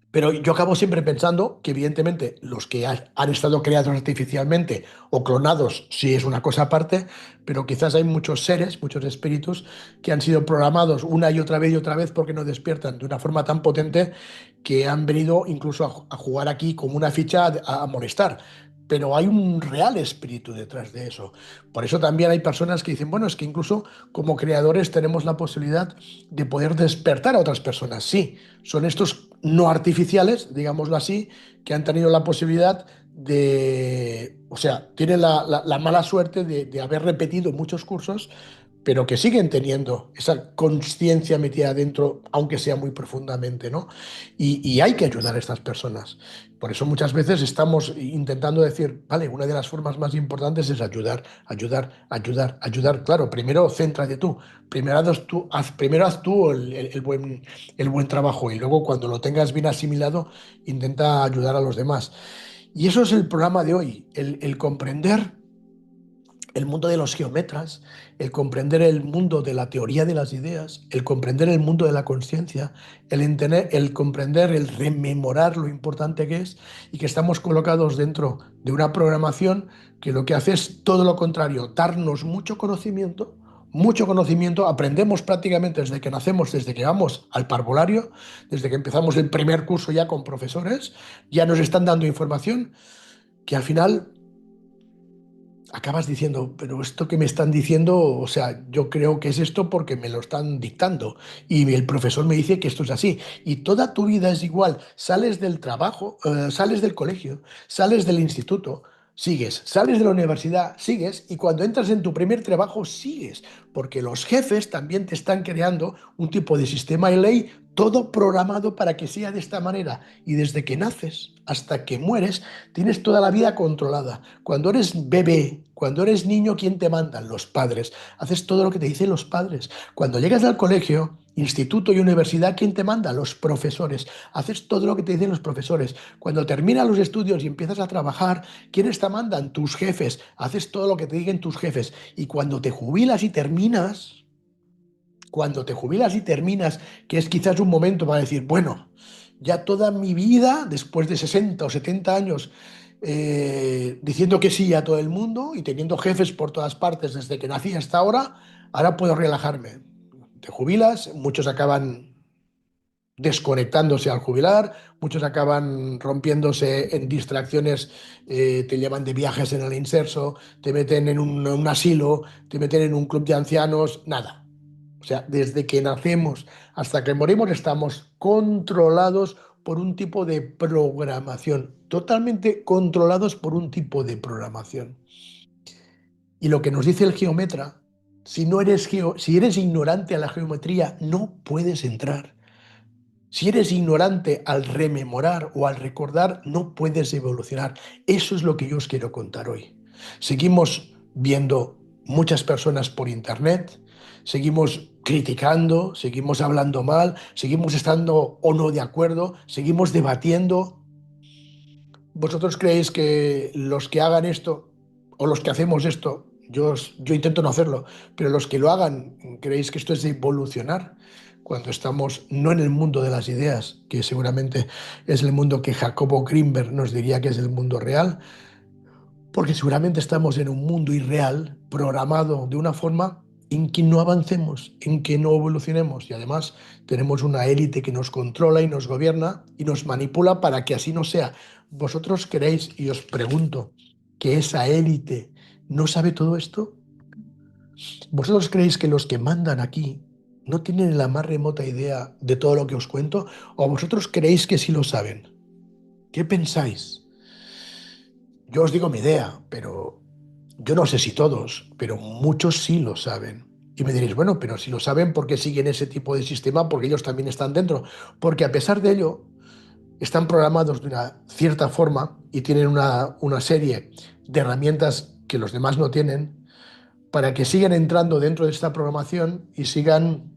Pero yo acabo siempre pensando que evidentemente los que han estado creados artificialmente o clonados sí es una cosa aparte, pero quizás hay muchos seres, muchos espíritus que han sido programados una y otra vez porque no despiertan de una forma tan potente que han venido incluso a jugar aquí como una ficha a molestar. Pero hay un real espíritu detrás de eso. Por eso también hay personas que dicen, bueno, es que incluso como creadores tenemos la posibilidad de poder despertar a otras personas. Sí, son estos no artificiales, digámoslo así, que han tenido la posibilidad de, o sea, tienen la mala suerte de haber repetido muchos cursos, pero que siguen teniendo esa conciencia metida adentro, aunque sea muy profundamente, ¿no? Y hay que ayudar a estas personas. Por eso muchas veces estamos intentando decir, vale, una de las formas más importantes es ayudar, ayudar, ayudar, ayudar. Claro, primero céntrate tú, primero haz tú el buen trabajo y luego cuando lo tengas bien asimilado, intenta ayudar a los demás. Y eso es el programa de hoy, el comprender el mundo de los geometras, el comprender el mundo de la teoría de las ideas, el comprender el mundo de la conciencia, el comprender, el rememorar lo importante que es y que estamos colocados dentro de una programación que lo que hace es todo lo contrario, darnos mucho conocimiento, aprendemos prácticamente desde que nacemos, desde que vamos al parvulario, desde que empezamos el primer curso ya con profesores, ya nos están dando información que al final acabas diciendo, pero esto que me están diciendo, o sea, yo creo que es esto porque me lo están dictando y el profesor me dice que esto es así y toda tu vida es igual, sales del trabajo, sales del colegio, sales del instituto, sigues, sales de la universidad, sigues, y cuando entras en tu primer trabajo, sigues, porque los jefes también te están creando un tipo de sistema de ley, todo programado para que sea de esta manera. Y desde que naces hasta que mueres, tienes toda la vida controlada. Cuando eres bebé, cuando eres niño, ¿quién te mandan? Los padres. Haces todo lo que te dicen los padres. Cuando llegas al colegio, instituto y universidad, ¿quién te manda? Los profesores. Haces todo lo que te dicen los profesores. Cuando terminas los estudios y empiezas a trabajar, ¿quiénes te mandan? Tus jefes. Haces todo lo que te digan tus jefes. Y cuando te jubilas y terminas, que es quizás un momento para decir, bueno, ya toda mi vida, después de 60 o 70 años, diciendo que sí a todo el mundo y teniendo jefes por todas partes desde que nací hasta ahora puedo relajarme. Te jubilas, muchos acaban desconectándose al jubilar, muchos acaban rompiéndose en distracciones, te llevan de viajes en el inserso, te meten en un asilo, te meten en un club de ancianos, nada. O sea, desde que nacemos hasta que morimos estamos controlados por un tipo de programación, totalmente controlados por un tipo de programación. Y lo que nos dice el geometra, si eres ignorante a la geometría, no puedes entrar. Si eres ignorante al rememorar o al recordar, no puedes evolucionar. Eso es lo que yo os quiero contar hoy. Seguimos viendo muchas personas por internet, seguimos criticando, seguimos hablando mal, seguimos estando o no de acuerdo, seguimos debatiendo. ¿Vosotros creéis que los que hagan esto o los que hacemos esto, yo intento no hacerlo, pero los que lo hagan, creéis que esto es de evolucionar? Cuando estamos no en el mundo de las ideas, que seguramente es el mundo que Jacobo Grinberg nos diría que es el mundo real, porque seguramente estamos en un mundo irreal, programado de una forma en que no avancemos, en que no evolucionemos. Y además tenemos una élite que nos controla y nos gobierna y nos manipula para que así no sea. ¿Vosotros creéis, y os pregunto, que esa élite no sabe todo esto? ¿Vosotros creéis que los que mandan aquí no tienen la más remota idea de todo lo que os cuento? ¿O vosotros creéis que sí lo saben? ¿Qué pensáis? Yo os digo mi idea, pero yo no sé si todos, pero muchos sí lo saben. Y me diréis, bueno, pero si lo saben, ¿por qué siguen ese tipo de sistema? Porque ellos también están dentro. Porque a pesar de ello, están programados de una cierta forma y tienen una serie de herramientas que los demás no tienen para que sigan entrando dentro de esta programación y sigan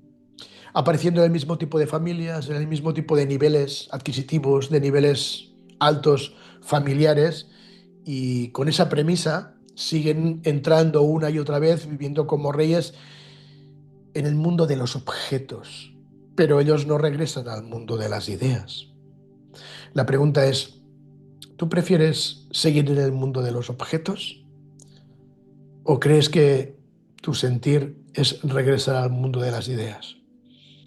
apareciendo en el mismo tipo de familias, en el mismo tipo de niveles adquisitivos, de niveles altos familiares, y con esa premisa siguen entrando una y otra vez, viviendo como reyes en el mundo de los objetos, pero ellos no regresan al mundo de las ideas. La pregunta es, ¿tú prefieres seguir en el mundo de los objetos o crees que tu sentir es regresar al mundo de las ideas?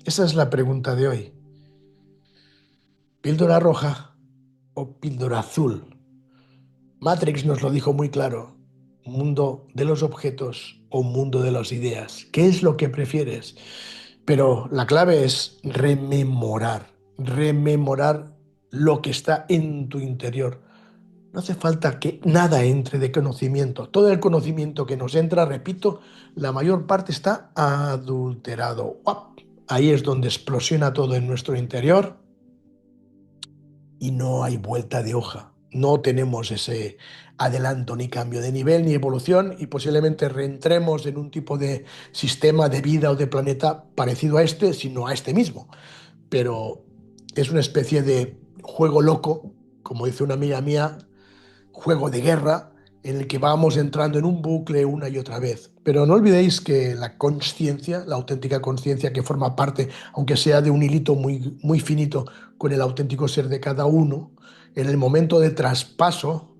Esa es la pregunta de hoy. ¿Píldora roja o píldora azul? Matrix nos lo dijo muy claro. Mundo de los objetos o mundo de las ideas. ¿Qué es lo que prefieres? Pero la clave es rememorar lo que está en tu interior. No hace falta que nada entre de conocimiento. Todo el conocimiento que nos entra, repito, la mayor parte está adulterado. ¡Uap! Ahí es donde explosiona todo en nuestro interior y no hay vuelta de hoja. No tenemos ese adelanto ni cambio de nivel ni evolución y posiblemente reentremos en un tipo de sistema de vida o de planeta parecido a este, sino a este mismo. Pero es una especie de juego loco, como dice una amiga mía, juego de guerra en el que vamos entrando en un bucle una y otra vez. Pero no olvidéis que la conciencia, la auténtica conciencia que forma parte, aunque sea de un hilito muy, muy finito con el auténtico ser de cada uno, en el momento de traspaso,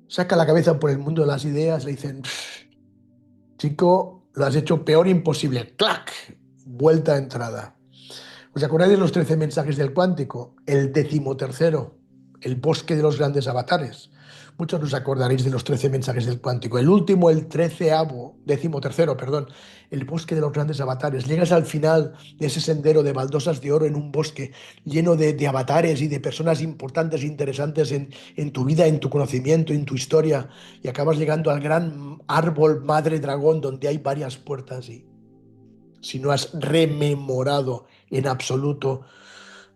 saca la cabeza por el mundo de las ideas, le dicen, chico, lo has hecho peor imposible. ¡Clac! Vuelta a entrada. ¿Os acordáis de los 13 mensajes del cuántico? El 13.º, el bosque de los grandes avatares. Muchos nos acordaréis de los 13 mensajes del cuántico. El último, el 13º, 13º, perdón, el bosque de los grandes avatares. Llegas al final de ese sendero de baldosas de oro en un bosque lleno de avatares y de personas importantes e interesantes en tu vida, en tu conocimiento, en tu historia, y acabas llegando al gran árbol madre dragón donde hay varias puertas y si no has rememorado en absoluto,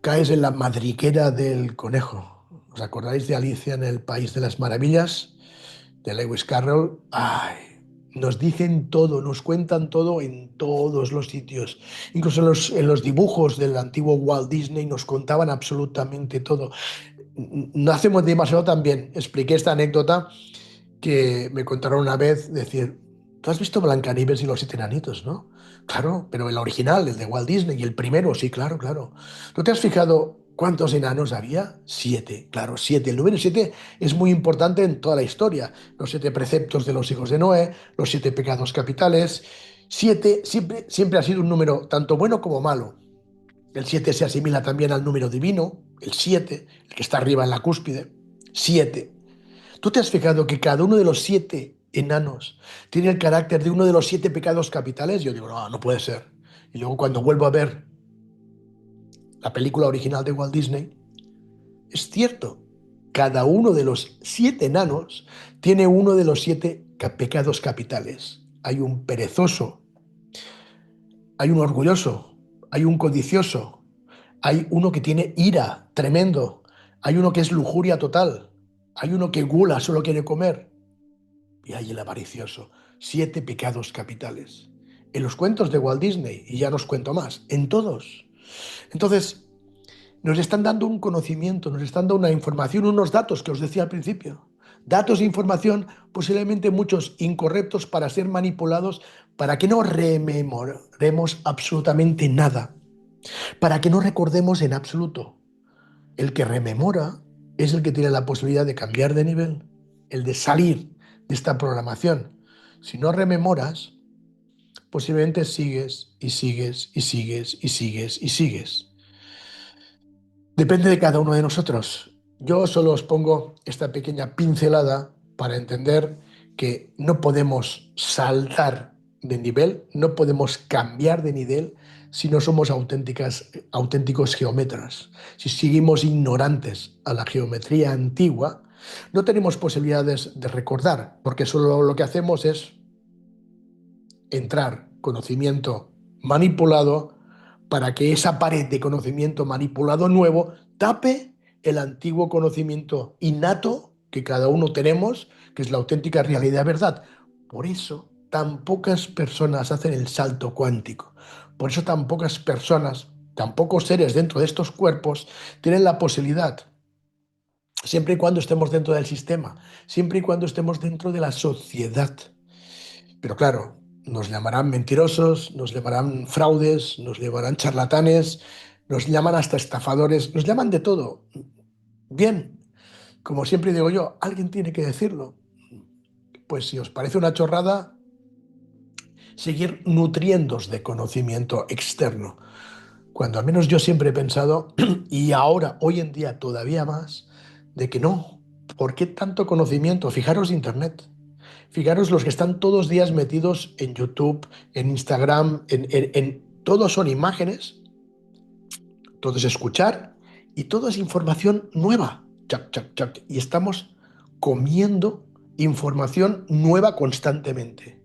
caes en la madriguera del conejo. ¿Os acordáis de Alicia en el País de las Maravillas? De Lewis Carroll. Ay, nos dicen todo, nos cuentan todo en todos los sitios. Incluso en los dibujos del antiguo Walt Disney nos contaban absolutamente todo. No hacemos demasiado también. Expliqué esta anécdota que me contaron una vez, decir, tú has visto Blancanieves y los siete enanitos, ¿no? Claro, pero el original, el de Walt Disney, y el primero, sí, claro, claro. ¿Tú te has fijado cuántos enanos había? Siete, claro, siete. El número siete es muy importante en toda la historia. Los siete preceptos de los hijos de Noé, los siete pecados capitales. Siete siempre, siempre ha sido un número tanto bueno como malo. El siete se asimila también al número divino, el siete, el que está arriba en la cúspide. Siete. ¿Tú te has fijado que cada uno de los siete enanos tiene el carácter de uno de los siete pecados capitales? Yo digo, no, no puede ser. Y luego cuando vuelvo a ver la película original de Walt Disney, es cierto, cada uno de los siete enanos tiene uno de los siete pecados capitales. Hay un perezoso, hay un orgulloso, hay un codicioso, hay uno que tiene ira tremendo, hay uno que es lujuria total, hay uno que gula, solo quiere comer, y hay el avaricioso. Siete pecados capitales. En los cuentos de Walt Disney, y ya no os cuento más, en todos. Entonces, nos están dando un conocimiento, nos están dando una información, unos datos que os decía al principio. Datos e información, posiblemente muchos incorrectos para ser manipulados, para que no rememoremos absolutamente nada, para que no recordemos en absoluto. El que rememora es el que tiene la posibilidad de cambiar de nivel, el de salir de esta programación. Si no rememoras, posiblemente sigues y sigues y sigues y sigues y sigues. Depende de cada uno de nosotros. Yo solo os pongo esta pequeña pincelada para entender que no podemos saltar de nivel, no podemos cambiar de nivel si no somos auténticos geómetras. Si seguimos ignorantes a la geometría antigua, no tenemos posibilidades de recordar, porque solo lo que hacemos es entrar conocimiento manipulado para que esa pared de conocimiento manipulado nuevo tape el antiguo conocimiento innato que cada uno tenemos, que es la auténtica realidad verdad. Por eso tan pocas personas hacen el salto cuántico. Por eso tan pocas personas, tan pocos seres dentro de estos cuerpos tienen la posibilidad, siempre y cuando estemos dentro del sistema, siempre y cuando estemos dentro de la sociedad. Pero claro, nos llamarán mentirosos, nos llamarán fraudes, nos llamarán charlatanes, nos llaman hasta estafadores, nos llaman de todo. Bien, como siempre digo yo, alguien tiene que decirlo. Pues si os parece una chorrada, seguir nutriéndoos de conocimiento externo. Cuando al menos yo siempre he pensado, y ahora, hoy en día todavía más, de que no. ¿Por qué tanto conocimiento? Fijaros Internet. Fijaros los que están todos los días metidos en YouTube, en Instagram, todos son imágenes, todo es escuchar y todo es información nueva. Chac, chac, chac. Y estamos comiendo información nueva constantemente.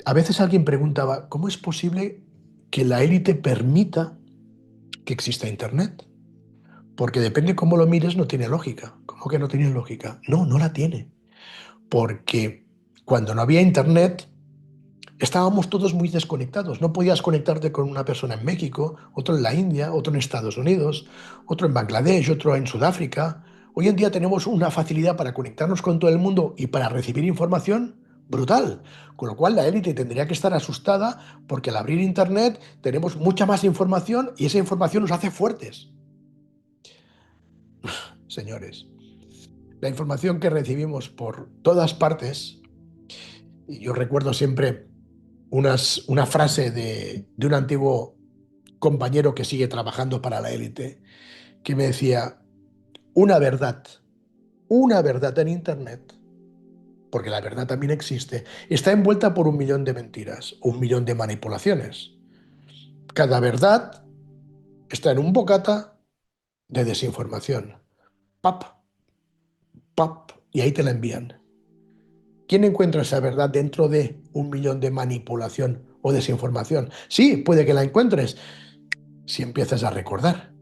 A veces alguien preguntaba, ¿cómo es posible que la élite permita que exista Internet? Porque depende cómo lo mires, no tiene lógica. ¿Cómo que no tiene lógica? No, no la tiene. Porque cuando no había Internet, estábamos todos muy desconectados. No podías conectarte con una persona en México, otro en la India, otro en Estados Unidos, otro en Bangladesh, otro en Sudáfrica. Hoy en día tenemos una facilidad para conectarnos con todo el mundo y para recibir información brutal. Con lo cual la élite tendría que estar asustada porque al abrir Internet tenemos mucha más información y esa información nos hace fuertes. Señores, la información que recibimos por todas partes, y yo recuerdo siempre una frase de un antiguo compañero que sigue trabajando para la élite, que me decía, una verdad una verdad en Internet, porque la verdad también existe, está envuelta por un millón de mentiras, un millón de manipulaciones. Cada verdad está en un bocata de desinformación. Pap, pap, y ahí te la envían. ¿Quién encuentra esa verdad dentro de un millón de manipulación o desinformación? Sí, puede que la encuentres si empiezas a recordar.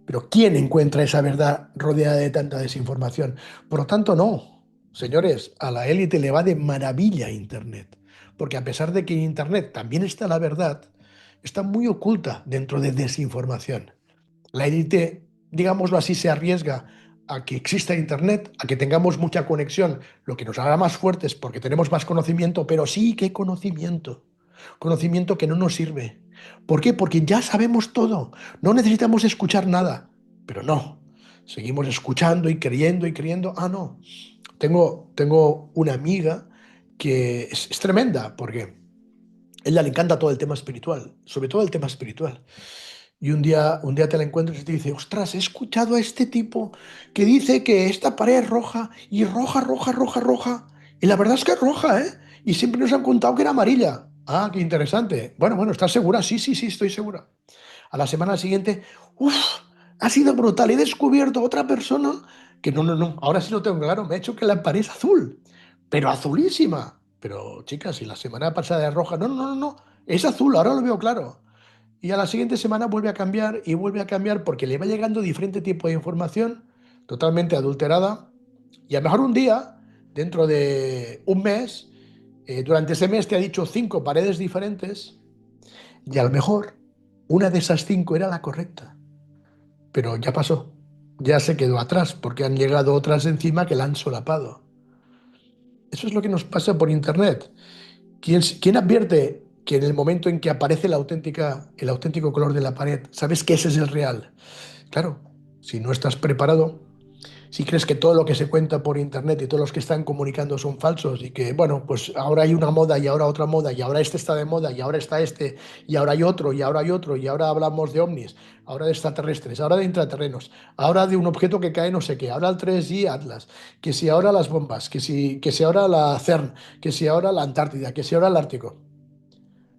Pero ¿quién encuentra esa verdad rodeada de tanta desinformación? Por lo tanto, no. Señores, a la élite le va de maravilla Internet. Porque a pesar de que en Internet también está la verdad, está muy oculta dentro de desinformación. La élite, digámoslo así, se arriesga a que exista Internet, a que tengamos mucha conexión, lo que nos hará más fuertes porque tenemos más conocimiento, pero sí, ¿qué conocimiento? Conocimiento que no nos sirve. ¿Por qué? Porque ya sabemos todo, no necesitamos escuchar nada, pero no, seguimos escuchando y creyendo y creyendo. Ah, no, tengo una amiga que es tremenda porque a ella le encanta todo el tema espiritual, sobre todo el tema espiritual. Y un día te la encuentras y te dice, ostras, he escuchado a este tipo que dice que esta pared es roja y roja, roja, roja, roja. Y la verdad es que es roja, ¿eh? Y siempre nos han contado que era amarilla. Ah, qué interesante. Bueno, bueno, ¿estás segura? Sí, sí, sí, estoy segura. A la semana siguiente, uff, ha sido brutal. He descubierto a otra persona que no, no, no. Ahora sí lo tengo claro. Me ha hecho que la pared es azul, pero azulísima. Pero, chicas, si la semana pasada era roja, no, no, no, no. Es azul, ahora lo veo claro. Y a la siguiente semana vuelve a cambiar y vuelve a cambiar porque le va llegando diferente tipo de información totalmente adulterada. Y a lo mejor un día, dentro de un mes, durante ese mes te ha dicho cinco paredes diferentes y a lo mejor una de esas cinco era la correcta. Pero ya pasó, ya se quedó atrás porque han llegado otras encima que la han solapado. Eso es lo que nos pasa por Internet. ¿Quién advierte que en el momento en que aparece el auténtico color de la pared, sabes que ese es el real? Claro, si no estás preparado, si crees que todo lo que se cuenta por internet y todos los que están comunicando son falsos y que, bueno, pues ahora hay una moda y ahora otra moda y ahora este está de moda y ahora está este y ahora hay otro y ahora hay otro y ahora hablamos de ovnis, ahora de extraterrestres, ahora de intraterrenos, ahora de un objeto que cae no sé qué, ahora el 3G Atlas, que si ahora las bombas, que si ahora la CERN, que si ahora la Antártida, que si ahora el Ártico.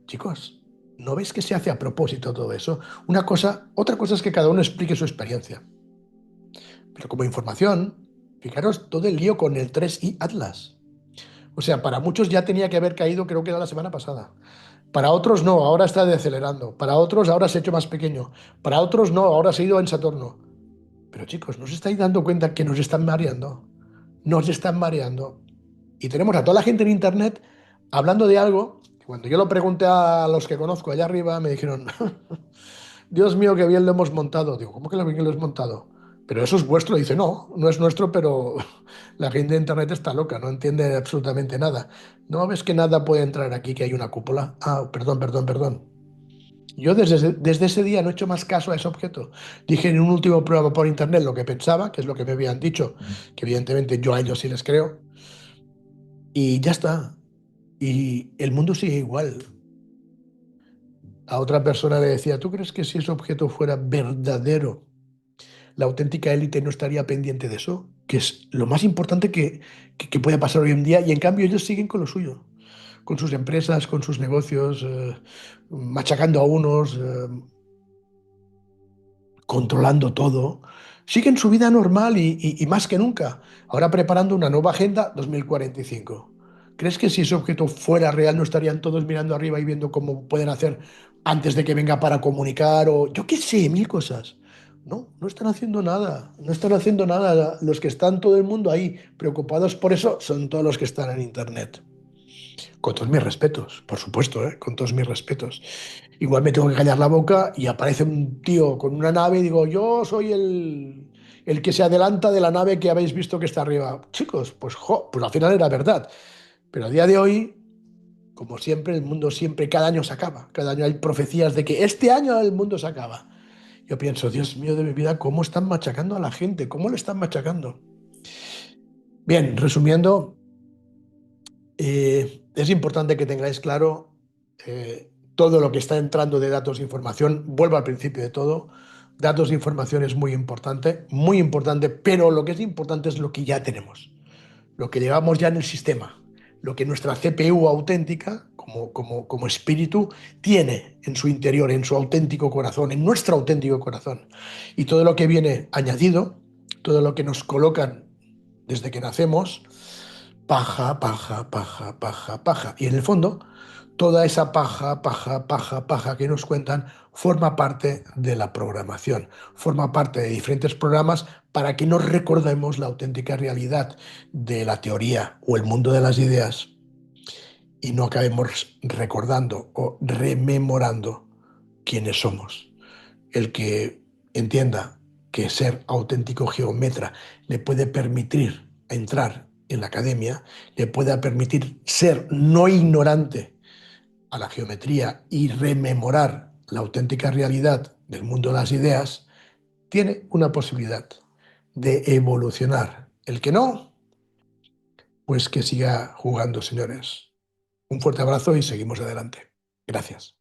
Chicos, ¿no veis que se hace a propósito todo eso? Otra cosa es que cada uno explique su experiencia. Pero como información, fijaros todo el lío con el 3i Atlas. O sea, para muchos ya tenía que haber caído, creo que era la semana pasada. Para otros no, ahora está decelerando. Para otros ahora se ha hecho más pequeño. Para otros no, ahora se ha ido en Saturno. Pero chicos, ¿no os estáis dando cuenta que nos están mareando? Nos están mareando. Y tenemos a toda la gente en Internet hablando de algo que cuando yo lo pregunté a los que conozco allá arriba, me dijeron, Dios mío, qué bien lo hemos montado. Digo, ¿cómo que lo bien que lo hemos montado? Pero eso es vuestro. Dice, no, no es nuestro, pero la gente de Internet está loca, no entiende absolutamente nada. ¿No ves que nada puede entrar aquí, que hay una cúpula? Ah, perdón, perdón, perdón. Yo desde ese día no he hecho más caso a ese objeto. Dije en un último prueba por Internet lo que pensaba, que es lo que me habían dicho, que evidentemente yo a ellos sí les creo, y ya está. Y el mundo sigue igual. A otra persona le decía, ¿tú crees que si ese objeto fuera verdadero, la auténtica élite no estaría pendiente de eso? Que es lo más importante que puede pasar hoy en día, y en cambio ellos siguen con lo suyo, con sus empresas, con sus negocios, machacando a unos, controlando todo. Siguen su vida normal y más que nunca. Ahora preparando una nueva agenda 2045. ¿Crees que si ese objeto fuera real no estarían todos mirando arriba y viendo cómo pueden hacer antes de que venga para comunicar o yo qué sé, mil cosas? No, no están haciendo nada, no están haciendo nada. Los que están todo el mundo ahí preocupados por eso son todos los que están en Internet. Con todos mis respetos, por supuesto, ¿eh? Con todos mis respetos. Igual me tengo que callar la boca y aparece un tío con una nave y digo, yo soy el que se adelanta de la nave que habéis visto que está arriba. Chicos, pues, pues al final era verdad. Pero a día de hoy, como siempre, el mundo siempre, cada año se acaba. Cada año hay profecías de que este año el mundo se acaba. Yo pienso, Dios mío de mi vida, ¿cómo están machacando a la gente? ¿Cómo le están machacando? Bien, resumiendo, es importante que tengáis claro todo lo que está entrando de datos e información. Vuelvo al principio de todo. datos de información es muy importante, pero lo que es importante es lo que ya tenemos, lo que llevamos ya en el sistema, lo que nuestra CPU auténtica, como espíritu, tiene en su interior, en su auténtico corazón, en nuestro auténtico corazón. Y todo lo que viene añadido, todo lo que nos colocan desde que nacemos, paja, paja, paja, paja, paja. Y en el fondo, toda esa paja, paja, paja, paja que nos cuentan forma parte de la programación, forma parte de diferentes programas para que nos recordemos la auténtica realidad de la teoría o el mundo de las ideas y no acabemos recordando o rememorando quiénes somos. El que entienda que ser auténtico geómetra le puede permitir entrar en la academia, le pueda permitir ser no ignorante a la geometría y rememorar la auténtica realidad del mundo de las ideas, tiene una posibilidad de evolucionar. El que no, pues que siga jugando, señores. Un fuerte abrazo y seguimos adelante. Gracias.